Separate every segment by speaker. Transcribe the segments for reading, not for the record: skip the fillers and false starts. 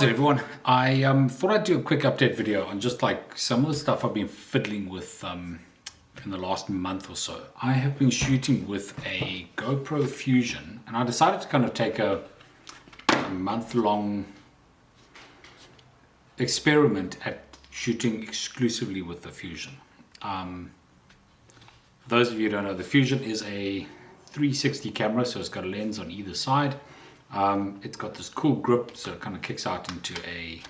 Speaker 1: How's it, everyone? I thought I'd do a quick update video on just like some of the stuff I've been fiddling with in the last month or so. I have been shooting with a GoPro Fusion, and I decided to kind of take a month-long experiment at shooting exclusively with the Fusion. For those of you who don't know, the Fusion is a 360 camera, so it's got a lens on either side. It's got this cool grip, so it kind of kicks out into a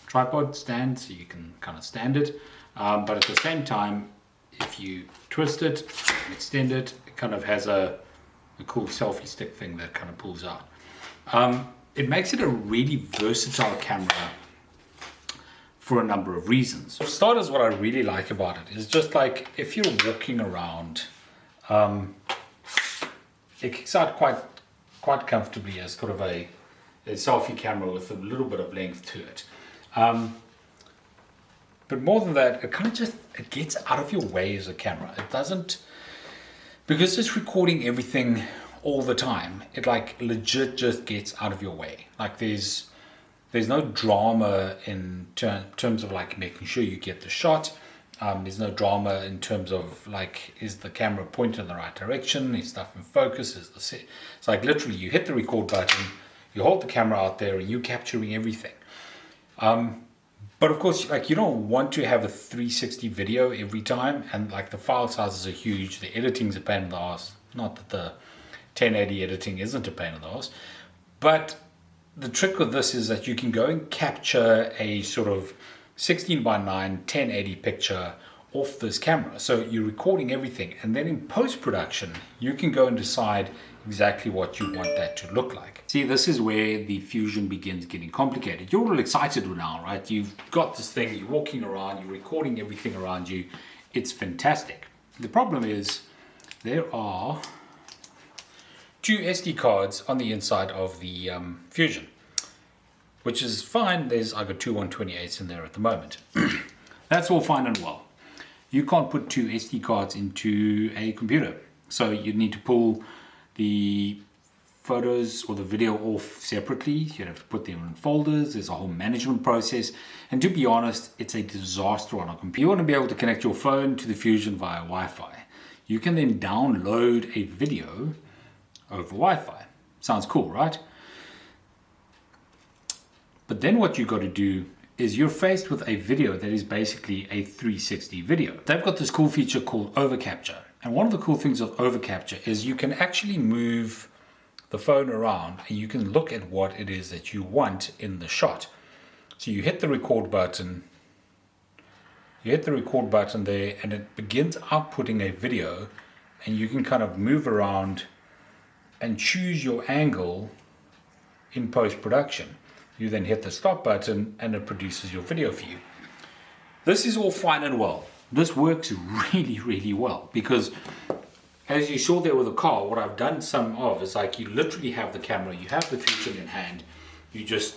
Speaker 1: tripod stand, so you can kind of stand it. But at the same time, if you twist it and extend it, it kind of has a cool selfie stick thing that kind of pulls out. It makes it a really versatile camera for a number of reasons. For starters, what I really like about it is just like if you're walking around, it kicks out quite comfortably as sort of a selfie camera with a little bit of length to it. But more than that, it kind of just, it gets out of your way as a camera. It doesn't, because it's recording everything all the time, it like legit just gets out of your way. Like there's no drama in terms of like making sure you get the shot. There's no drama in terms of like, is the camera pointed in the right direction? Is stuff in focus? Is the set? It's like literally you hit the record button, you hold the camera out there and you're capturing everything. But of course, like you don't want to have a 360 video every time, and like the file sizes are huge, the editing's a pain in the ass. Not that the 1080 editing isn't a pain in the ass, but the trick with this is that you can go and capture a sort of 16 by 9 1080 picture off this camera. So you're recording everything, and then in post-production you can go and decide exactly what you want that to look like. See, this is where the Fusion begins getting complicated. You're all excited now, right? You've got this thing, you're walking around, you're recording everything around you. It's fantastic. The problem is there are two SD cards on the inside of the Fusion, which is fine. I got two 128s in there at the moment. That's all fine and well. You can't put two SD cards into a computer. So you need to pull the photos or the video off separately. You have to put them in folders. There's a whole management process. And to be honest, it's a disaster on a computer. You want to be able to connect your phone to the Fusion via Wi-Fi. You can then download a video over Wi-Fi. Sounds cool, right? But then what you got to do is you're faced with a video that is basically a 360 video. They've got this cool feature called overcapture. And one of the cool things of overcapture is you can actually move the phone around and you can look at what it is that you want in the shot. So you hit the record button, there, and it begins outputting a video, and you can kind of move around and choose your angle in post-production. You then hit the stop button and it produces your video for you. This is all fine and well. This works really, really well, because as you saw there with the car, what I've done some of is like you literally have the camera, you have the Fusion in hand, you just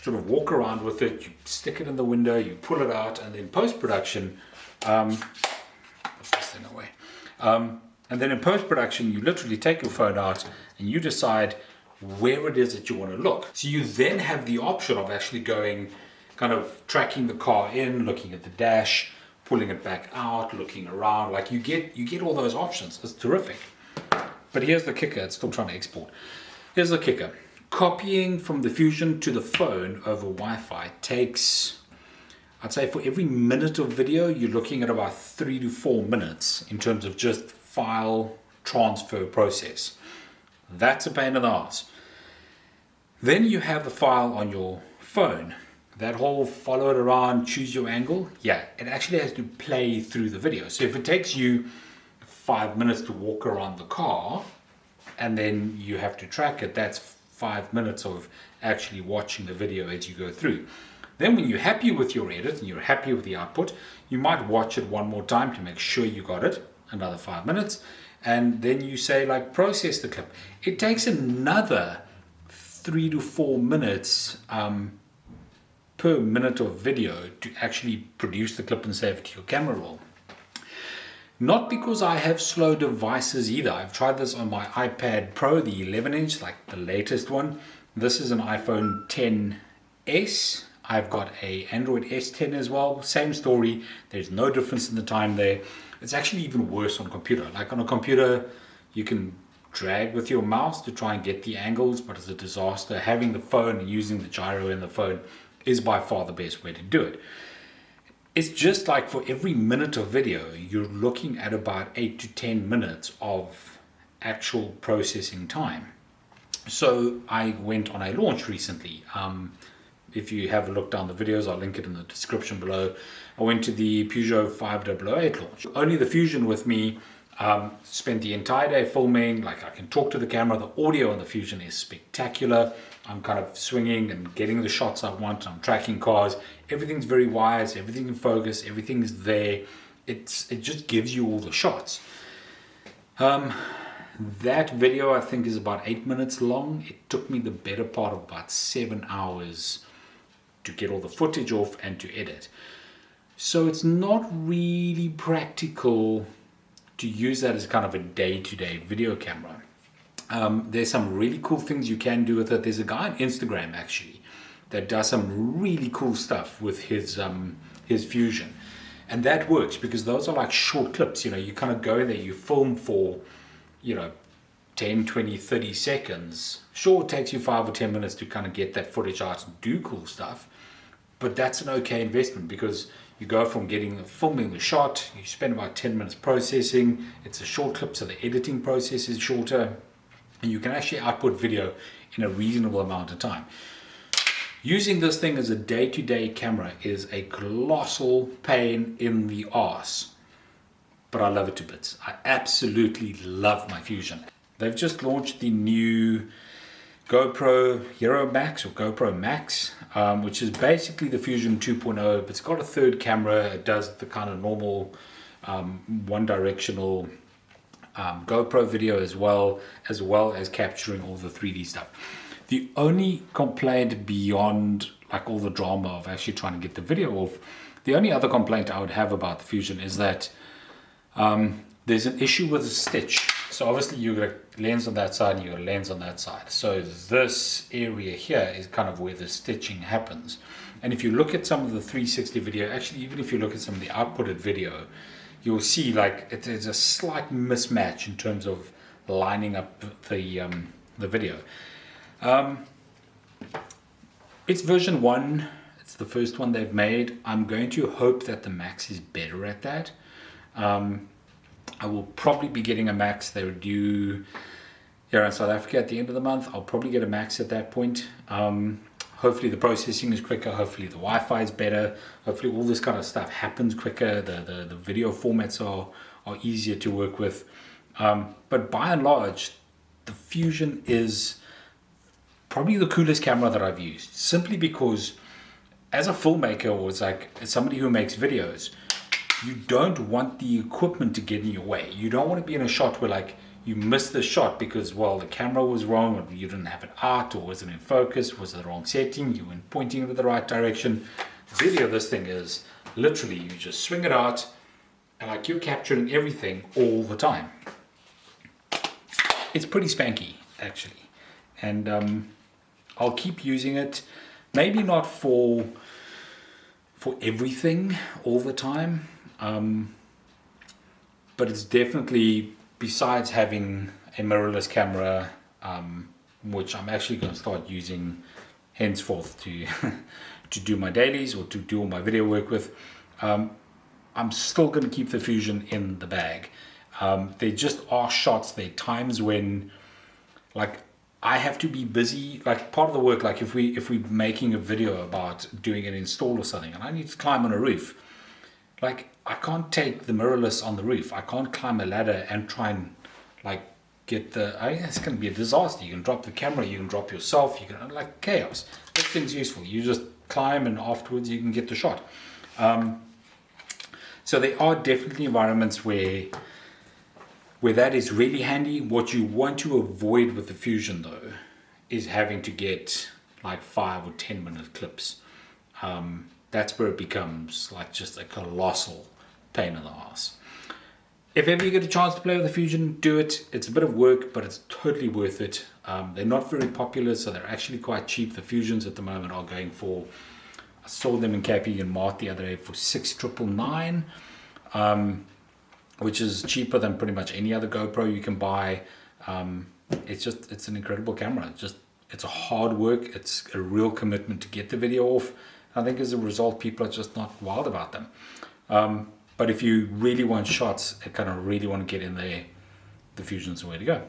Speaker 1: sort of walk around with it, you stick it in the window, you pull it out, and then post-production, put this thing away. And then in post-production, you literally take your phone out and you decide where it is that you want to look. So you then have the option of actually going, kind of tracking the car in, looking at the dash, pulling it back out, looking around. Like you get all those options. It's terrific. But here's the kicker. It's still trying to export. Here's the kicker. Copying from the Fusion to the phone over Wi-Fi takes, I'd say for every minute of video, you're looking at about 3 to 4 minutes in terms of just file transfer process. That's a pain in the ass. Then you have the file on your phone. That whole follow it around, choose your angle, yeah, it actually has to play through the video. So if it takes you 5 minutes to walk around the car and then you have to track it, that's 5 minutes of actually watching the video as you go through. Then when you're happy with your edit and you're happy with the output, you might watch it one more time to make sure you got it, another 5 minutes, and then you say like process the clip. It takes another 3 to 4 minutes per minute of video to actually produce the clip and save it to your camera roll. Not because I have slow devices either. I've tried this on my iPad Pro, the 11-inch, like the latest one. This is an iPhone S. I've got a Android S10 as well. Same story. There's no difference in the time there. It's actually even worse on computer. Like on a computer, you can drag with your mouse to try and get the angles, but it's a disaster. Having the phone and using the gyro in the phone is by far the best way to do it. It's just like for every minute of video, you're looking at about 8 to 10 minutes of actual processing time. So I went on a launch recently. If you have a look down the videos, I'll link it in the description below. I went to the Peugeot 5008 launch. Only the Fusion with me. Spent the entire day filming. Like, I can talk to the camera. The audio on the Fusion is spectacular. I'm kind of swinging and getting the shots I want. I'm tracking cars. Everything's very wide. Everything in focus. Everything's there. It just gives you all the shots. That video I think is about 8 minutes long. It took me the better part of about 7 hours to get all the footage off and to edit. So it's not really practical to use that as kind of a day-to-day video camera. There's some really cool things you can do with it. There's a guy on Instagram actually that does some really cool stuff with his Fusion, and that works because those are like short clips. You know, you kind of go there, you film for 10, 20, 30 seconds. Sure, it takes you 5 or 10 minutes to kind of get that footage out and do cool stuff, but that's an okay investment because you go from filming the shot, you spend about 10 minutes processing, it's a short clip, so the editing process is shorter, and you can actually output video in a reasonable amount of time. Using this thing as a day-to-day camera is a colossal pain in the arse, but I love it to bits. I absolutely love my Fusion. They've just launched the new GoPro Hero Max or GoPro Max, which is basically the Fusion 2.0, but it's got a third camera. It does the kind of normal one-directional GoPro video as well as capturing all the 3D stuff. The only complaint beyond like all the drama of actually trying to get the video off, the only other complaint I would have about the Fusion is that there's an issue with the stitch. So obviously you've got a lens on that side and you've got a lens on that side. So this area here is kind of where the stitching happens. And if you look at some of the 360 video, actually even if you look at some of the outputted video, you'll see like there's a slight mismatch in terms of lining up the video. It's version 1. It's the first one they've made. I'm going to hope that the Max is better at that. I will probably be getting a Max. They're due here in South Africa at the end of the month. I'll probably get a Max at that point. Hopefully the processing is quicker. Hopefully the Wi-Fi is better. Hopefully all this kind of stuff happens quicker. The video formats are easier to work with. But by and large, the Fusion is probably the coolest camera that I've used. Simply because as a filmmaker or as somebody who makes videos, you don't want the equipment to get in your way. You don't want to be in a shot where like you missed the shot because, well, the camera was wrong or you didn't have it out or wasn't in focus, was the wrong setting, you weren't pointing in the right direction. The beauty of this thing is literally you just swing it out and like you're capturing everything all the time. It's pretty spanky actually, and I'll keep using it. Maybe not for everything all the time. But it's definitely, besides having a mirrorless camera, which I'm actually going to start using henceforth to to do my dailies or to do all my video work with, I'm still going to keep the Fusion in the bag. There just are shots, there are times when like I have to be busy, like part of the work, like if we're making a video about doing an install or something and I need to climb on a roof, like I can't take the mirrorless on the roof. I can't climb a ladder and try and like get it's going to be a disaster. You can drop the camera, you can drop yourself, you can, like, chaos. That thing's useful. You just climb and afterwards you can get the shot. So there are definitely environments where that is really handy. What you want to avoid with the Fusion though is having to get like 5 or 10 minute clips. That's where it becomes like just a colossal pain in the ass. If ever you get a chance to play with the Fusion, do it. It's a bit of work, but it's totally worth it. They're not very popular, so they're actually quite cheap. The Fusions at the moment are going for, I saw them in KP and Mart the other day for $6,999, which is cheaper than pretty much any other GoPro you can buy. It's an incredible camera. It's a hard work. It's a real commitment to get the video off. I think as a result, people are just not wild about them. But if you really want shots and kind of really want to get in there, the Fusion's the way to go.